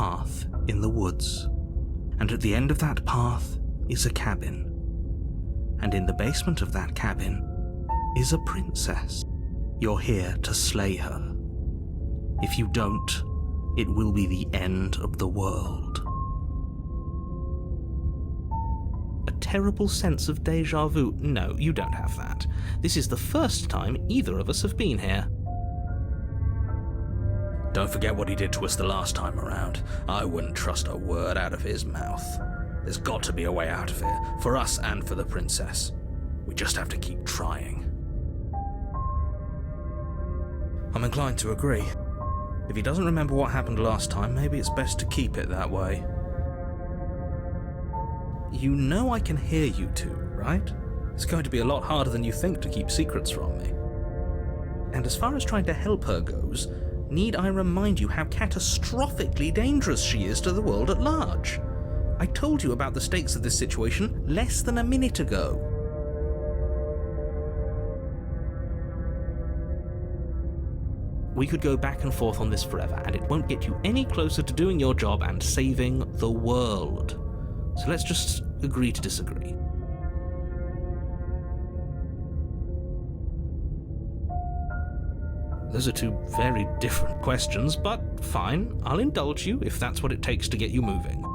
path in the woods, and at the end of that path is a cabin. And in the basement of that cabin is a princess. You're here to slay her. If you don't, it will be the end of the world. A terrible sense of déjà vu. No, you don't have that. This is the first time either of us have been here. Don't forget what he did to us the last time around. I wouldn't trust a word out of his mouth. There's got to be a way out of here, for us and for the princess. We just have to keep trying. I'm inclined to agree. If he doesn't remember what happened last time, maybe it's best to keep it that way. You know I can hear you two, right? It's going to be a lot harder than you think to keep secrets from me. And as far as trying to help her goes, need I remind you how catastrophically dangerous she is to the world at large? I told you about the stakes of this situation less than a minute ago. We could go back and forth on this forever, and it won't get you any closer to doing your job and saving the world. So let's just agree to disagree. Those are two very different questions, but fine, I'll indulge you if that's what it takes to get you moving.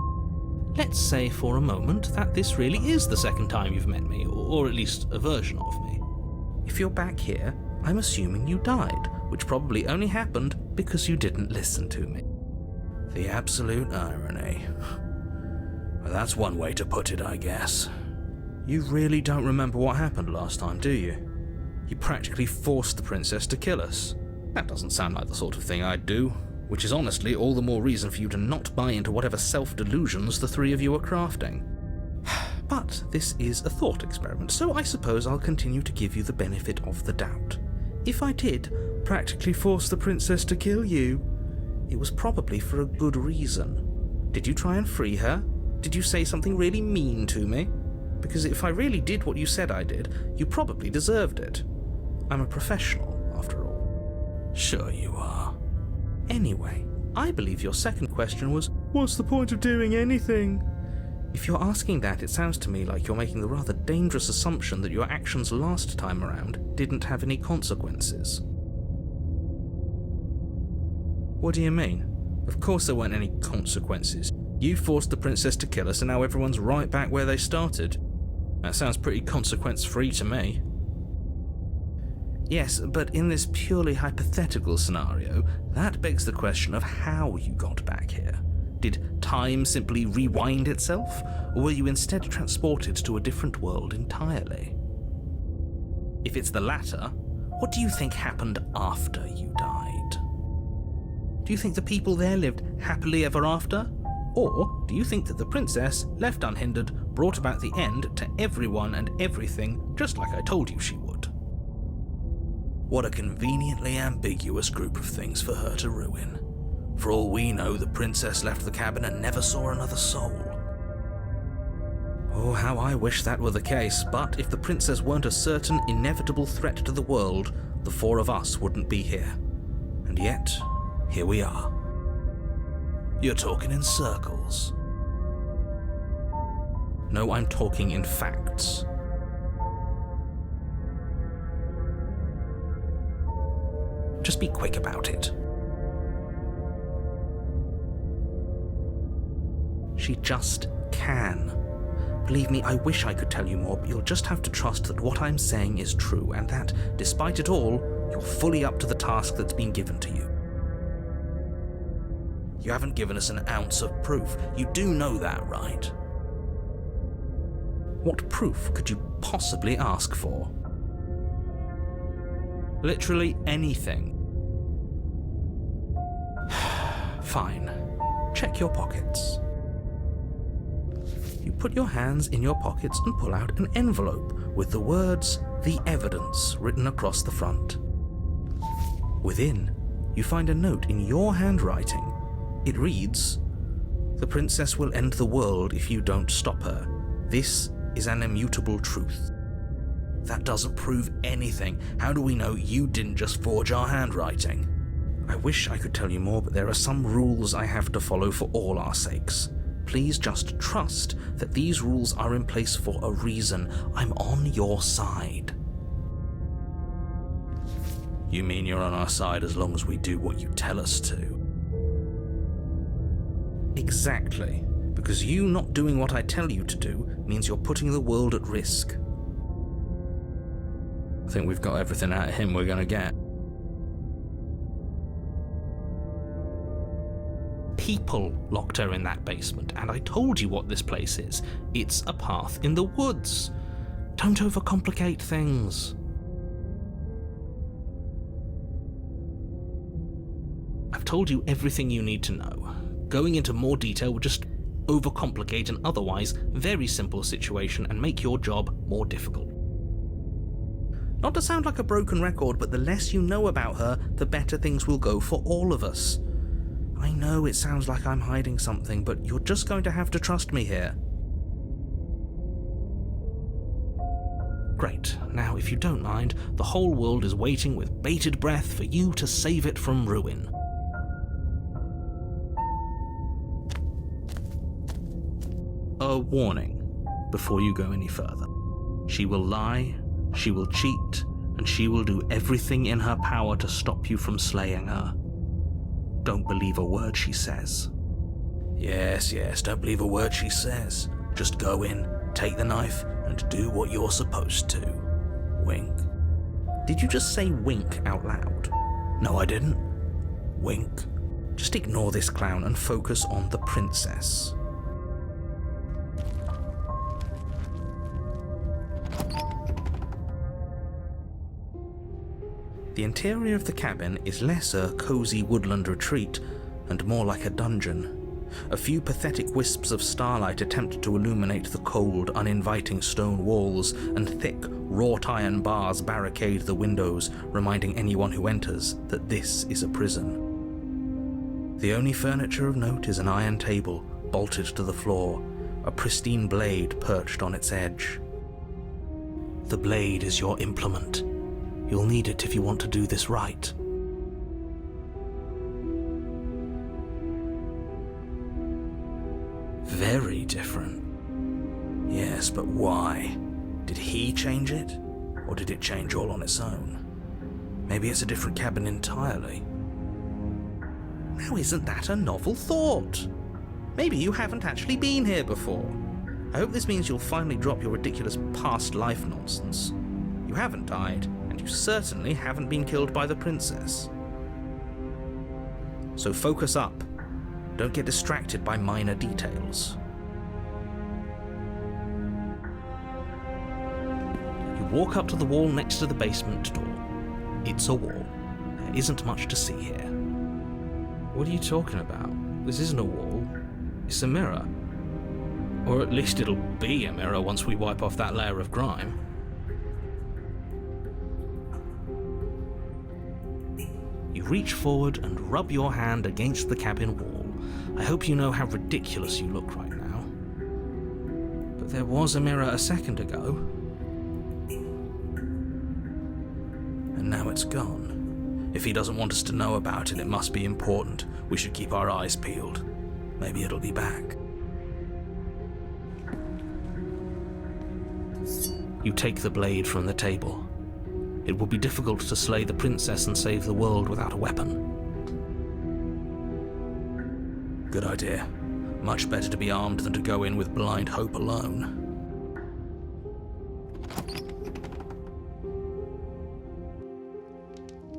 Let's say for a moment that this really is the second time you've met me, or at least a version of me. If you're back here, I'm assuming you died, which probably only happened because you didn't listen to me. The absolute irony. Well, that's one way to put it, I guess. You really don't remember what happened last time, do you? You practically forced the princess to kill us. That doesn't sound like the sort of thing I'd do, which is honestly all the more reason for you to not buy into whatever self-delusions the three of you are crafting. But this is a thought experiment, so I suppose I'll continue to give you the benefit of the doubt. If I did practically force the princess to kill you, it was probably for a good reason. Did you try and free her? Did you say something really mean to me? Because if I really did what you said I did, you probably deserved it. I'm a professional, after all. Sure you are. Anyway, I believe your second question was, what's the point of doing anything? If you're asking that, it sounds to me like you're making the rather dangerous assumption that your actions last time around didn't have any consequences. What do you mean? Of course there weren't any consequences. You forced the princess to kill us and now everyone's right back where they started. That sounds pretty consequence-free to me. Yes, but in this purely hypothetical scenario, that begs the question of how you got back here. Did time simply rewind itself, or were you instead transported to a different world entirely? If it's the latter, what do you think happened after you died? Do you think the people there lived happily ever after? Or do you think that the princess, left unhindered, brought about the end to everyone and everything just like I told you she would? What a conveniently ambiguous group of things for her to ruin. For all we know, the princess left the cabin and never saw another soul. Oh, how I wish that were the case, but if the princess weren't a certain, inevitable threat to the world, the four of us wouldn't be here. And yet, here we are. You're talking in circles. No, I'm talking in facts. Just be quick about it. She just can. Believe me, I wish I could tell you more, but you'll just have to trust that what I'm saying is true, and that, despite it all, you're fully up to the task that's been given to you. You haven't given us an ounce of proof. You do know that, right? What proof could you possibly ask for? Literally anything. Fine. Check your pockets. You put your hands in your pockets and pull out an envelope with the words, "The Evidence," written across the front. Within, you find a note in your handwriting. It reads, "The princess will end the world if you don't stop her. This is an immutable truth." That doesn't prove anything. How do we know you didn't just forge our handwriting? I wish I could tell you more, but there are some rules I have to follow for all our sakes. Please just trust that these rules are in place for a reason. I'm on your side. You mean you're on our side as long as we do what you tell us to? Exactly. Because you not doing what I tell you to do means you're putting the world at risk. I think we've got everything out of him we're gonna get. People locked her in that basement, and I told you what this place is. It's a path in the woods. Don't overcomplicate things. I've told you everything you need to know. Going into more detail would just overcomplicate an otherwise very simple situation and make your job more difficult. Not to sound like a broken record, but the less you know about her, the better things will go for all of us. I know it sounds like I'm hiding something, but you're just going to have to trust me here. Great. Now, if you don't mind, the whole world is waiting with bated breath for you to save it from ruin. A warning before you go any further. She will lie, she will cheat, and she will do everything in her power to stop you from slaying her. Don't believe a word she says. Yes, don't believe a word she says. Just go in, take the knife, and do what you're supposed to. Wink. Did you just say wink out loud? No, I didn't. Wink. Just ignore this clown and focus on the princess. The interior of the cabin is less a cozy woodland retreat and more like a dungeon. A few pathetic wisps of starlight attempt to illuminate the cold, uninviting stone walls, and thick, wrought iron bars barricade the windows, reminding anyone who enters that this is a prison. The only furniture of note is an iron table, bolted to the floor, a pristine blade perched on its edge. The blade is your implement. You'll need it if you want to do this right. Very different. Yes, but why? Did he change it? Or did it change all on its own? Maybe it's a different cabin entirely. Now isn't that a novel thought? Maybe you haven't actually been here before. I hope this means you'll finally drop your ridiculous past life nonsense. You haven't died, and you certainly haven't been killed by the princess. So focus up. Don't get distracted by minor details. You walk up to the wall next to the basement door. It's a wall. There isn't much to see here. What are you talking about? This isn't a wall. It's a mirror. Or at least it'll be a mirror once we wipe off that layer of grime. You reach forward and rub your hand against the cabin wall. I hope you know how ridiculous you look right now. But there was a mirror a second ago. And now it's gone. If he doesn't want us to know about it, it must be important. We should keep our eyes peeled. Maybe it'll be back. You take the blade from the table. It will be difficult to slay the princess and save the world without a weapon. Good idea. Much better to be armed than to go in with blind hope alone.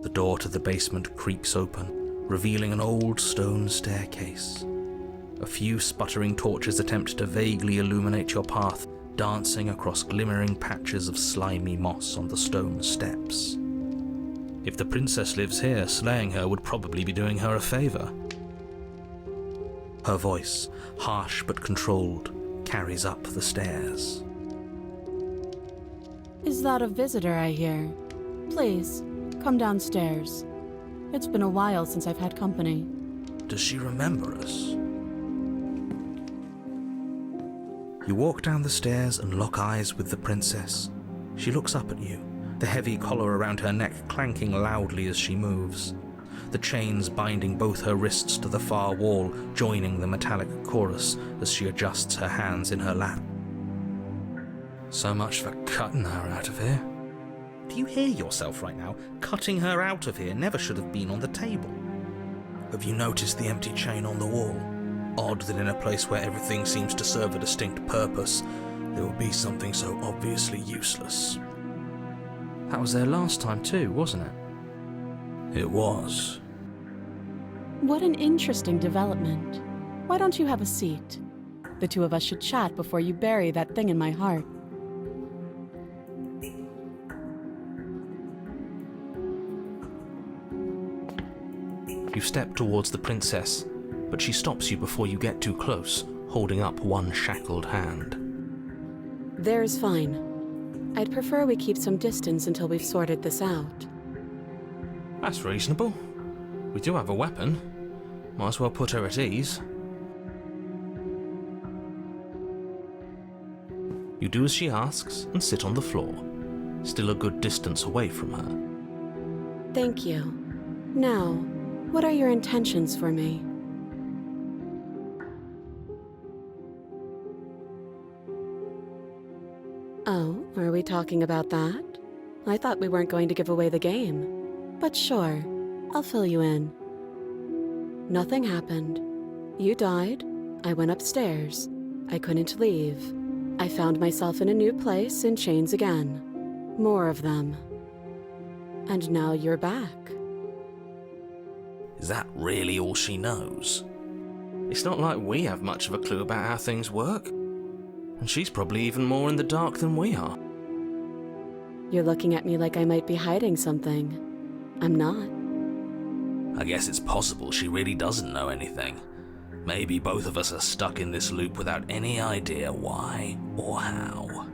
The door to the basement creaks open, revealing an old stone staircase. A few sputtering torches attempt to vaguely illuminate your path, dancing across glimmering patches of slimy moss on the stone steps. If the princess lives here, slaying her would probably be doing her a favor. Her voice, harsh but controlled, carries up the stairs. Is that a visitor I hear? Please, come downstairs. It's been a while since I've had company. Does she remember us? You walk down the stairs and lock eyes with the princess. She looks up at you, the heavy collar around her neck clanking loudly as she moves. the chains binding both her wrists to the far wall, joining the metallic chorus as she adjusts her hands in her lap. So much for cutting her out of here. Do you hear yourself right now? Cutting her out of here never should have been on the table. Have you noticed the empty chain on the wall? Odd that in a place where everything seems to serve a distinct purpose, there would be something so obviously useless. That was there last time too, wasn't it? It was. What an interesting development. Why don't you have a seat? The two of us should chat before you bury that thing in my heart. You step towards the princess, but she stops you before you get too close, holding up one shackled hand. There's fine. I'd prefer we keep some distance until we've sorted this out. That's reasonable. We do have a weapon. Might as well put her at ease. You do as she asks and sit on the floor, still a good distance away from her. Thank you. Now, what are your intentions for me? Oh, are we talking about that? I thought we weren't going to give away the game. But sure, I'll fill you in. Nothing happened. You died. I went upstairs. I couldn't leave. I found myself in a new place in chains again. More of them. And now you're back. Is that really all she knows? It's not like we have much of a clue about how things work. And she's probably even more in the dark than we are. You're looking at me like I might be hiding something. I'm not. I guess it's possible she really doesn't know anything. Maybe both of us are stuck in this loop without any idea why or how.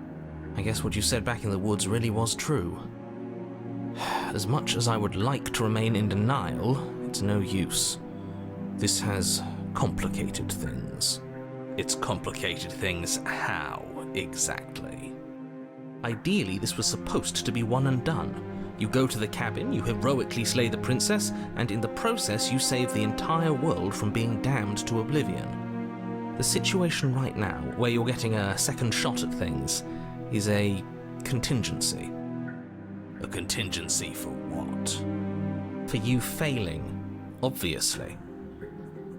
I guess what you said back in the woods really was true. As much as I would like to remain in denial, it's no use. This has complicated things. It's complicated things how, exactly? Ideally, this was supposed to be one and done. You go to the cabin, you heroically slay the princess, and in the process you save the entire world from being damned to oblivion. The situation right now, where you're getting a second shot at things, is a contingency. A contingency for what? For you failing, obviously.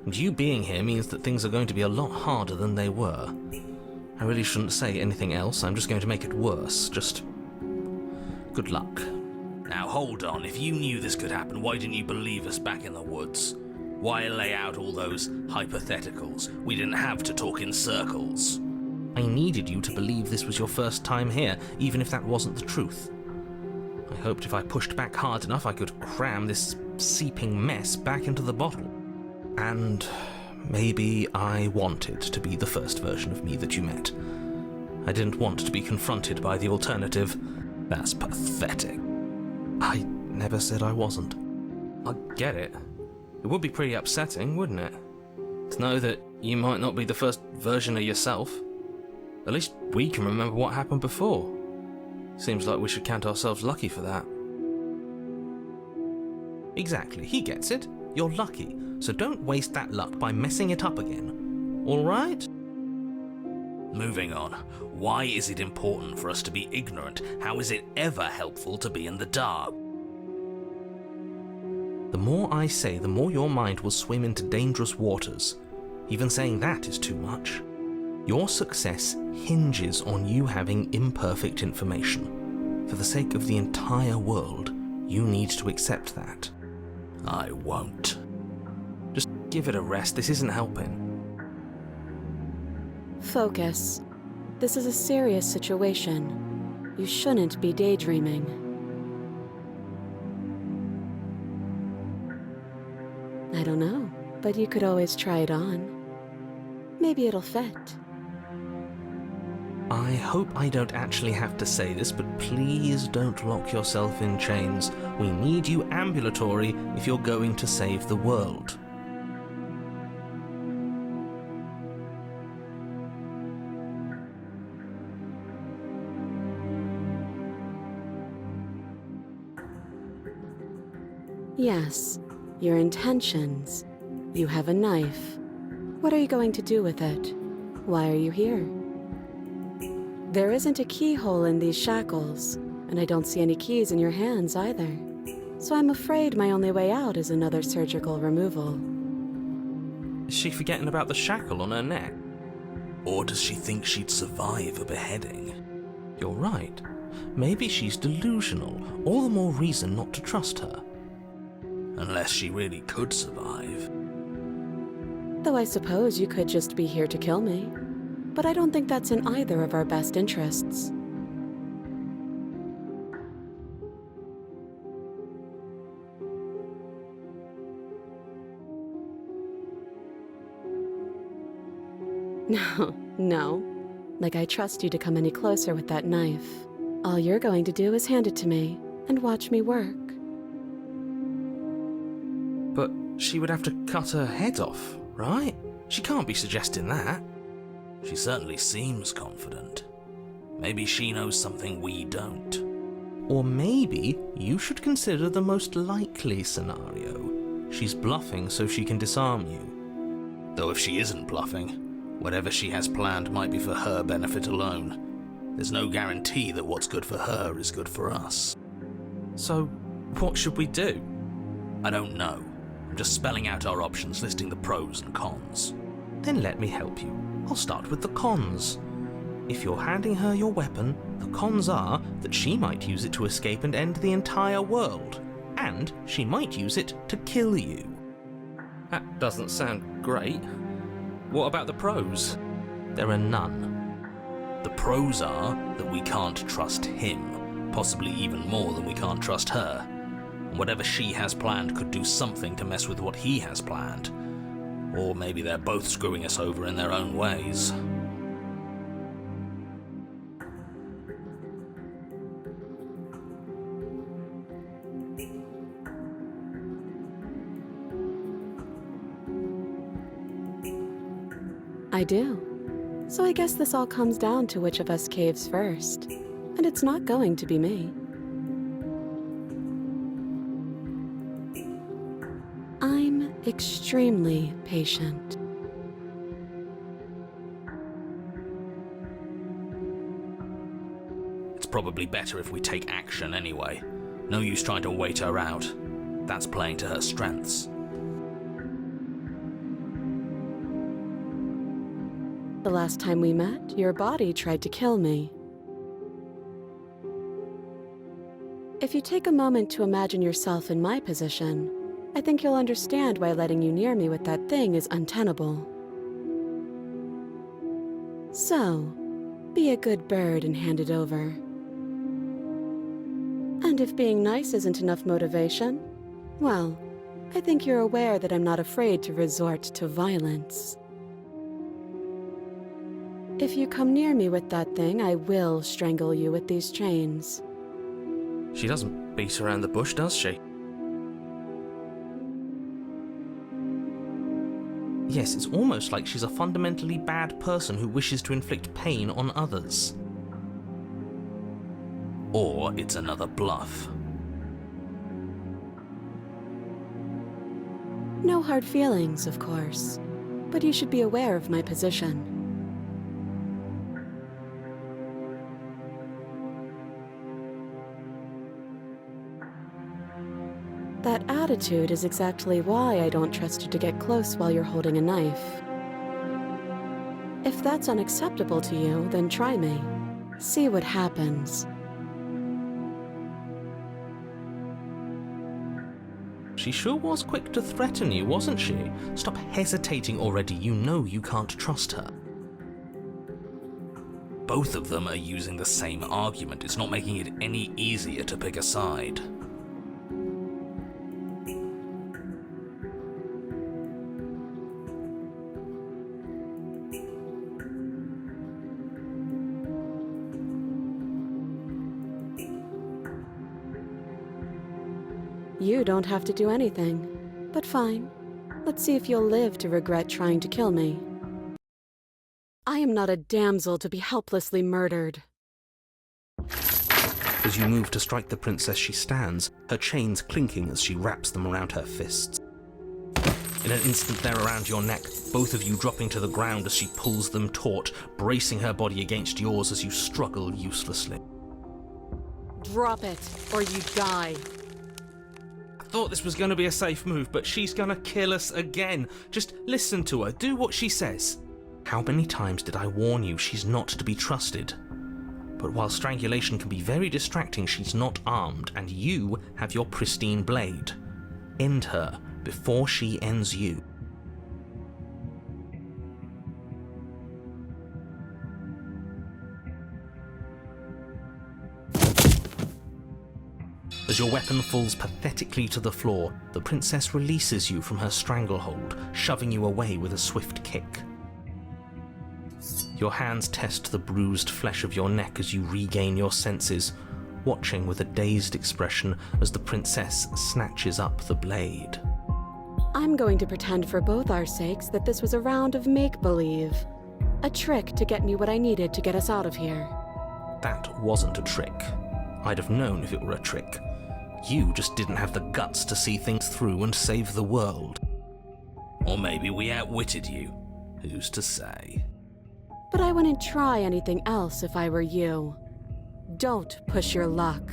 And you being here means that things are going to be a lot harder than they were. I really shouldn't say anything else, I'm just going to make it worse. Just good luck. Now hold on, if you knew this could happen, why didn't you believe us back in the woods? Why lay out all those hypotheticals? We didn't have to talk in circles. I needed you to believe this was your first time here, even if that wasn't the truth. I hoped if I pushed back hard enough I could cram this seeping mess back into the bottle. And maybe I wanted to be the first version of me that you met. I didn't want to be confronted by the alternative. That's pathetic. I never said I wasn't. I get it. It would be pretty upsetting, wouldn't it? To know that you might not be the first version of yourself. At least we can remember what happened before. Seems like we should count ourselves lucky for that. Exactly, he gets it. You're lucky, so don't waste that luck by messing it up again. Alright? Moving on. Why is it important for us to be ignorant? How is it ever helpful to be in the dark? The more I say, the more your mind will swim into dangerous waters. Even saying that is too much. Your success hinges on you having imperfect information. For the sake of the entire world, you need to accept that. I won't. Just give it a rest, this isn't helping. Focus. This is a serious situation. You shouldn't be daydreaming. I don't know, but you could always try it on. Maybe it'll fit. I hope I don't actually have to say this, but please don't lock yourself in chains. We need you ambulatory if you're going to save the world. Yes, your intentions. You have a knife. What are you going to do with it? Why are you here? There isn't a keyhole in these shackles, and I don't see any keys in your hands either. So I'm afraid my only way out is another surgical removal. Is she forgetting about the shackle on her neck? Or does she think she'd survive a beheading? You're right. Maybe she's delusional. All the more reason not to trust her. Unless she really could survive. Though I suppose you could just be here to kill me. But I don't think that's in either of our best interests. No. Like I trust you to come any closer with that knife. All you're going to do is hand it to me and watch me work. But she would have to cut her head off, right? She can't be suggesting that. She certainly seems confident. Maybe she knows something we don't. Or maybe you should consider the most likely scenario. She's bluffing so she can disarm you. Though if she isn't bluffing, whatever she has planned might be for her benefit alone. There's no guarantee that what's good for her is good for us. So, what should we do? I don't know. I'm just spelling out our options, listing the pros and cons. Then let me help you. I'll start with the cons. If you're handing her your weapon, the cons are that she might use it to escape and end the entire world. And she might use it to kill you. That doesn't sound great. What about the pros? There are none. The pros are that we can't trust him, possibly even more than we can't trust her. And whatever she has planned could do something to mess with what he has planned. Or maybe they're both screwing us over in their own ways. I do. So I guess this all comes down to which of us caves first. And it's not going to be me. I'm extremely patient. It's probably better if we take action anyway. No use trying to wait her out. That's playing to her strengths. The last time we met, your body tried to kill me. If you take a moment to imagine yourself in my position, I think you'll understand why letting you near me with that thing is untenable. So, be a good bird and hand it over. And if being nice isn't enough motivation, well, I think you're aware that I'm not afraid to resort to violence. If you come near me with that thing, I will strangle you with these chains. She doesn't beat around the bush, does she? Yes, it's almost like she's a fundamentally bad person who wishes to inflict pain on others. Or it's another bluff. No hard feelings, of course, but you should be aware of my position. That attitude is exactly why I don't trust you to get close while you're holding a knife. If that's unacceptable to you, then try me. See what happens. She sure was quick to threaten you, wasn't she? Stop hesitating already, you know you can't trust her. Both of them are using the same argument. It's not making it any easier to pick a side. You don't have to do anything. But fine. Let's see if you'll live to regret trying to kill me. I am not a damsel to be helplessly murdered. As you move to strike the princess, she stands, her chains clinking as she wraps them around her fists. In an instant they're around your neck, both of you dropping to the ground as she pulls them taut, bracing her body against yours as you struggle uselessly. Drop it, or you die. I thought this was going to be a safe move, but she's going to kill us again. Just listen to her, do what she says. How many times did I warn you she's not to be trusted? But while strangulation can be very distracting, she's not armed, and you have your pristine blade. End her before she ends you. As your weapon falls pathetically to the floor, the princess releases you from her stranglehold, shoving you away with a swift kick. Your hands test the bruised flesh of your neck as you regain your senses, watching with a dazed expression as the princess snatches up the blade. I'm going to pretend for both our sakes that this was a round of make-believe. A trick to get me what I needed to get us out of here. That wasn't a trick. I'd have known if it were a trick. You just didn't have the guts to see things through and save the world. Or maybe we outwitted you. Who's to say? But I wouldn't try anything else if I were you. Don't push your luck.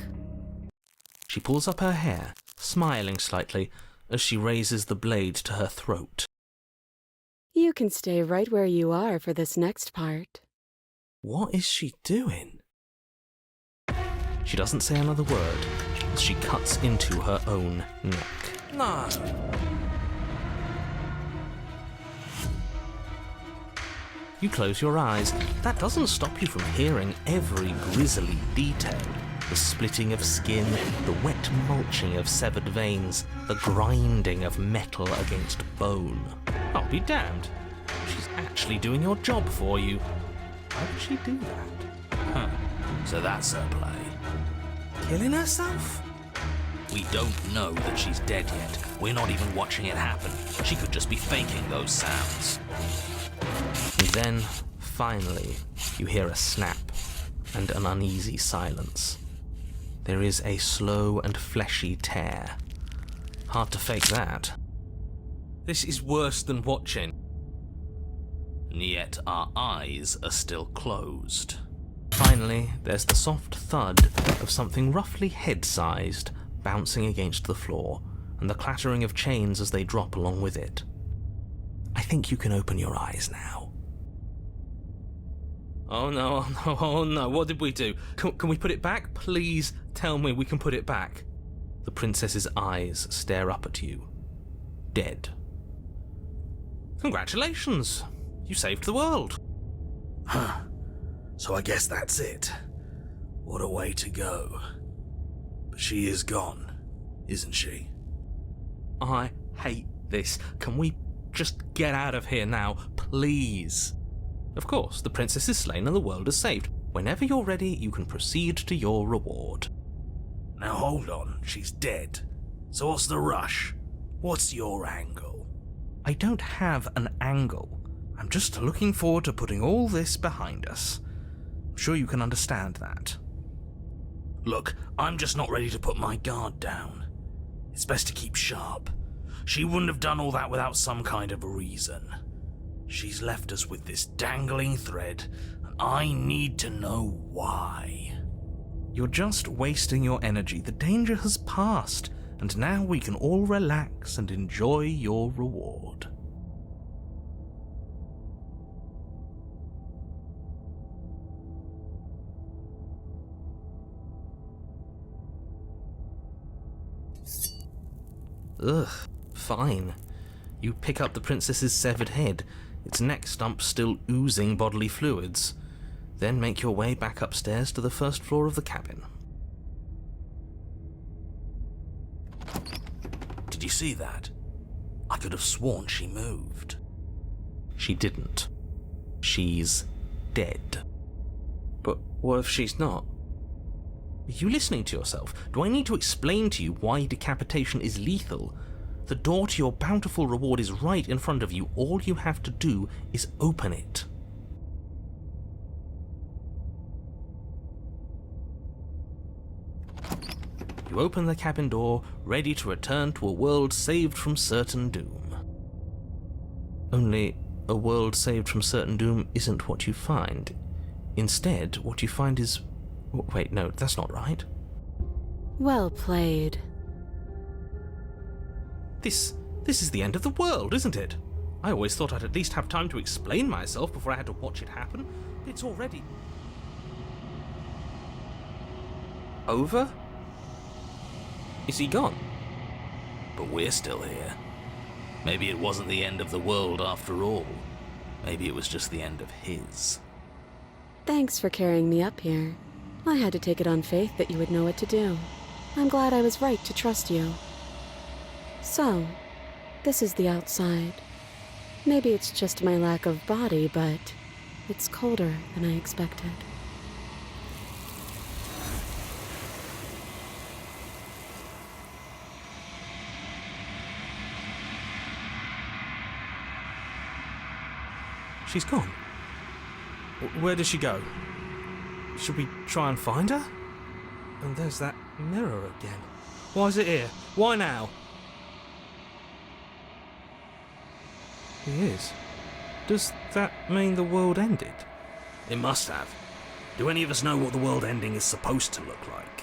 She pulls up her hair, smiling slightly, as she raises the blade to her throat. You can stay right where you are for this next part. What is she doing? She doesn't say another word as she cuts into her own neck. No. You close your eyes. That doesn't stop you from hearing every grisly detail. The splitting of skin, the wet mulching of severed veins, the grinding of metal against bone. I'll be damned. She's actually doing your job for you. How did she do that? Huh. So that's her play. Killing herself? We don't know that she's dead yet. We're not even watching it happen. She could just be faking those sounds. And then, finally, you hear a snap and an uneasy silence. There is a slow and fleshy tear. Hard to fake that. This is worse than watching. And yet our eyes are still closed. Finally, there's the soft thud of something roughly head-sized bouncing against the floor, and the clattering of chains as they drop along with it. I think you can open your eyes now. Oh no, oh no, oh no, what did we do? Can we put it back? Please tell me we can put it back. The princess's eyes stare up at you. Dead. Congratulations! You saved the world. Huh. So I guess that's it. What a way to go. But she is gone, isn't she? I hate this. Can we just get out of here now, please? Of course, the princess is slain and the world is saved. Whenever you're ready, you can proceed to your reward. Now hold on, she's dead. So what's the rush? What's your angle? I don't have an angle. I'm just looking forward to putting all this behind us. I'm sure you can understand that. Look, I'm just not ready to put my guard down. It's best to keep sharp. She wouldn't have done all that without some kind of a reason. She's left us with this dangling thread, and I need to know why. You're just wasting your energy. The danger has passed, and now we can all relax and enjoy your reward. Ugh, fine. You pick up the princess's severed head, its neck stump still oozing bodily fluids, then make your way back upstairs to the first floor of the cabin. Did you see that? I could have sworn she moved. She didn't. She's dead. But what if she's not? Are you listening to yourself? Do I need to explain to you why decapitation is lethal? The door to your bountiful reward is right in front of you. All you have to do is open it. You open the cabin door, ready to return to a world saved from certain doom. Only a world saved from certain doom isn't what you find. Instead, what you find is... Wait, no, that's not right. Well played. This is the end of the world, isn't it? I always thought I'd at least have time to explain myself before I had to watch it happen. It's already... over? Is he gone? But we're still here. Maybe it wasn't the end of the world after all. Maybe it was just the end of his. Thanks for carrying me up here. I had to take it on faith that you would know what to do. I'm glad I was right to trust you. So, this is the outside. Maybe it's just my lack of body, but it's colder than I expected. She's gone. Where did she go? Should we try and find her? And there's that mirror again. Why is it here? Why now? He is. Does that mean the world ended? It must have. Do any of us know what the world ending is supposed to look like?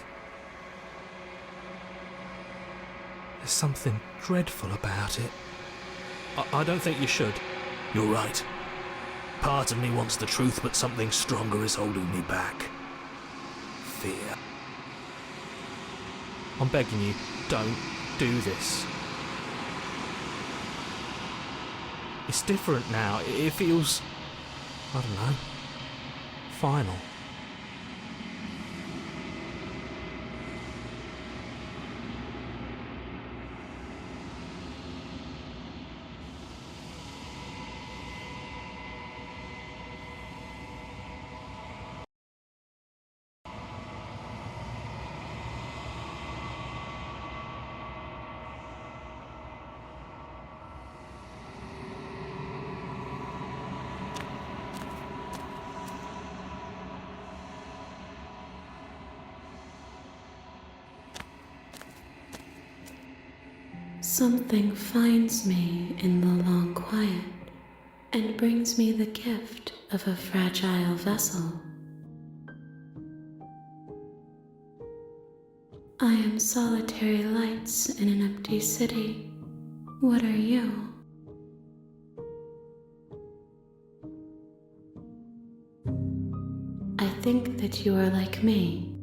There's something dreadful about it. I don't think you should. You're right. Part of me wants the truth, but something stronger is holding me back. Fear. I'm begging you, don't do this. It's different now. It feels... I don't know. Final. Something finds me in the long quiet and brings me the gift of a fragile vessel. I am solitary lights in an empty city. What are you? I think that you are like me.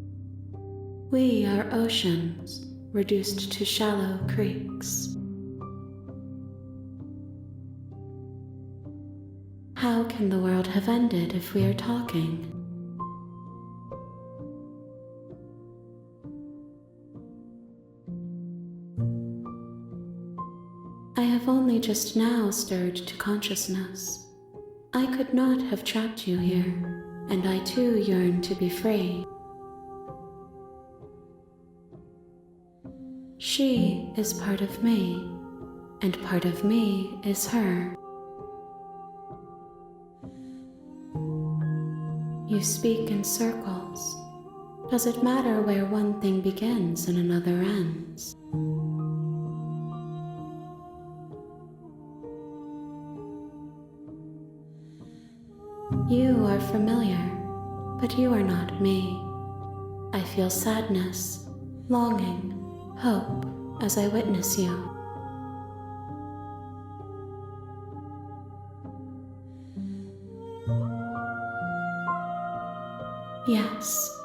We are oceans, reduced to shallow creeks. How can the world have ended if we are talking? I have only just now stirred to consciousness. I could not have trapped you here, and I too yearn to be free. She is part of me, and part of me is her. You speak in circles. Does it matter where one thing begins and another ends? You are familiar, but you are not me. I feel sadness, longing, hope as I witness you. Yes,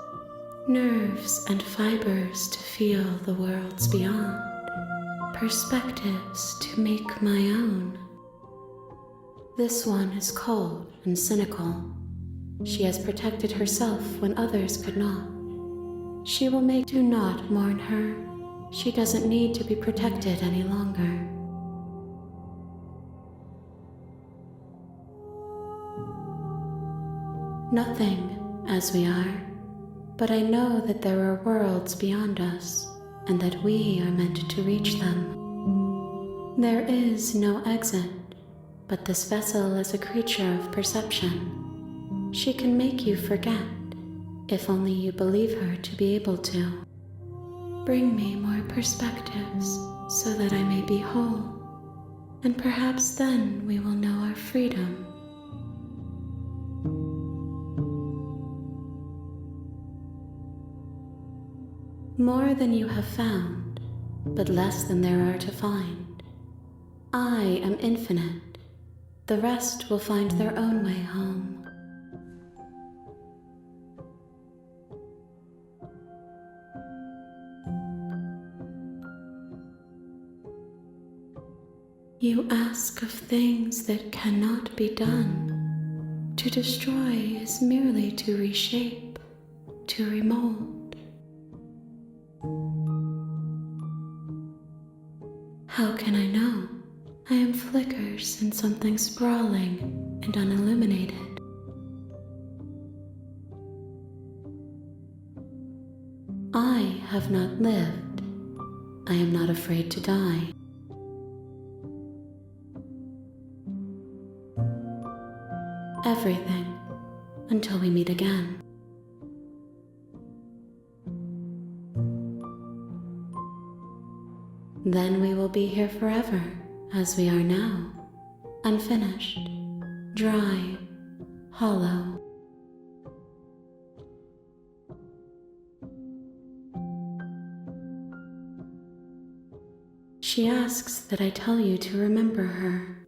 nerves and fibers to feel the worlds beyond, perspectives to make my own. This one is cold and cynical. She has protected herself when others could not. She will make do not mourn her. She doesn't need to be protected any longer. Nothing as we are, but I know that there are worlds beyond us, and that we are meant to reach them. There is no exit, but this vessel is a creature of perception. She can make you forget, if only you believe her to be able to. Bring me more perspectives, so that I may be whole, And perhaps then we will know our freedom. More than you have found, but less than there are to find. I am infinite. The rest will find their own way home. You ask of things that cannot be done. To destroy is merely to reshape, to remold. How can I know? I am flickers in something sprawling and unilluminated. I have not lived. I am not afraid to die. Everything, until we meet again. Then we will be here forever, as we are now, unfinished, dry, hollow. She asks that I tell you to remember her.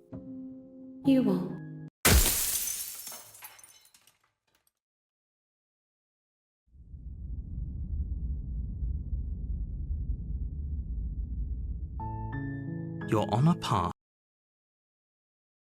You won't. You're on a path